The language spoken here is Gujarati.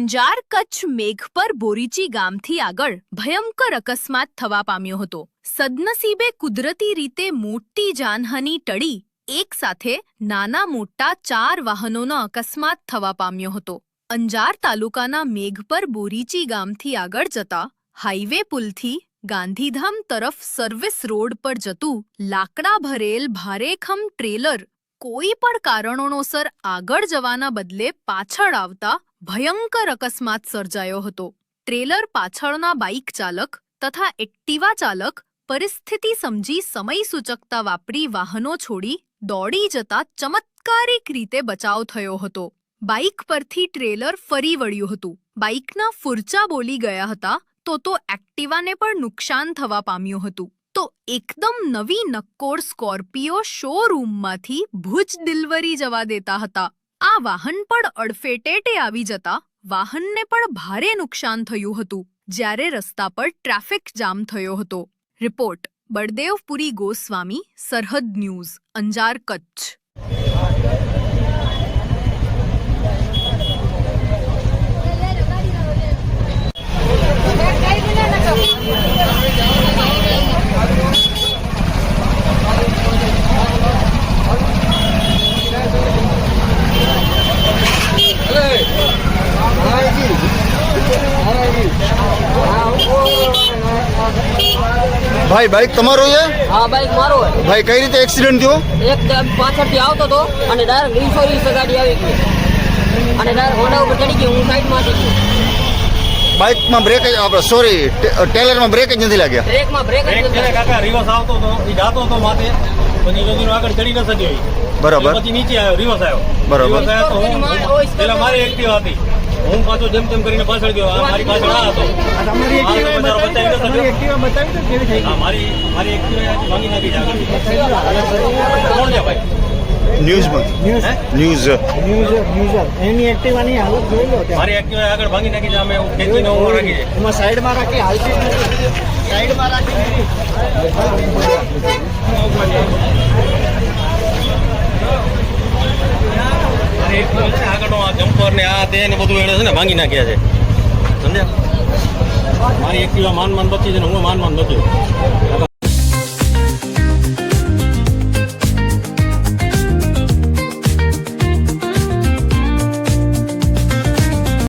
અંજાર કચ્છ મેઘપર બોરીચી ગામથી આગળ ભયંકર અકસ્માત થવા પામ્યો હતો। સદનસીબે કુદરતી રીતે મોટી જાનહાનિ ટળી એક સાથે નાના મોટા 4 વાહનોનો અકસ્માત થવા પામ્યો હતો। અંજાર તાલુકાના મેઘપર બોરીચી ગામથી આગળ જતા હાઈવે પુલથી ગાંધીધામ તરફ સર્વિસ રોડ પર જતું લાકડા ભરેલ ભારેખમ ટ્રેલર કોઈ પણ કારણોસર આગળ જવાના બદલે પાછળ આવતા ભયંકર અકસ્માત સર્જાયો હતો। ટ્રેલર પાછળના બાઇક ચાલક તથા એક્ટિવા ચાલક પરિસ્થિતિ સમજી સમય સૂચકતા વાપરી વાહનો છોડી દોડી જતા ચમત્કારિક રીતે બચાવ થયો હતો। બાઇક પરથી ટ્રેલર ફરી વળ્યું હતું। બાઇકના ફુરચા બોલી ગયા હતા તો એક્ટિવાને પણ નુકસાન થવા પામ્યું હતું। તો એકદમ નવી નક્કોર સ્કોર્પિયો શોરૂમમાંથી ભુજ ડિલિવરી જવા દેતા હતા। આ વાહન પણ અડફેટેટે આવી જતા વાહનને પણ ભારે નુકસાન થયું હતું, જ્યારે રસ્તા પર ટ્રાફિક જામ થયો હતો। રિપોર્ટ બળદેવપુરી ગોસ્વામી, સરહદ ન્યૂઝ, અંજાર, કચ્છ। भाई बाइक तमारो है? हाँ बाइक मारो है। भाई कई रीते एक्सीडेंट थयो? एकदम पाछळથી આવતો તો અને ડાયરેક્ટ 220 ગાડી આવી ગઈ અને ડાયરેક્ટ હોન્ડા ઉપર ચડી ગઈ। હું સાઈડ માં હતી। बाइक में ब्रेक सॉरी टेलर में ब्रेक જ નથી લાગ્યા। બ્રેક માં બ્રેક જ નથી। કાકા રિવર્સ આવતો તો એ જાતો તો માથે પછી નદીનો આગળ ચડી ન શક્યો ઈ। બરાબર। પછી નીચે આવ્યો, રિવર્સ આવ્યો। બરાબર। રિવર્સ આવ્યો તો હું પેલા મારી એક્ટિવા હતી, હું પાછો જેમ તેમ કરીને પાછળ ગયો। આ મારી પાછળ આ હતો। તમારી એક્ટિવા બતાવી તો કેવી થઈ ગઈ? હા મારી એક્ટિવા ભાંગી નાખી છે આગળ। કોણ છે ભાઈ? ન્યૂઝ માં ન્યૂઝ એની એક્ટિવાની હાલત જોઈ લો ત્યાં। મારી એક્ટિવા આગળ ભાંગી નાખી છે। અમે ખેંચીને ઉભો રાખી છે। એમાં સાઈડમાં રાખી હાલતી જ નથી। સાઈડમાં રાખી મારી એક્ટિવા છે આગળનો આ જમ્પર ને આ તે ને બધું એને છે ને ભાંગી નાખ્યા છે, સમજ્યા? મારી એક્ટિવા માન બચી છે ને હું માન બચ્યો।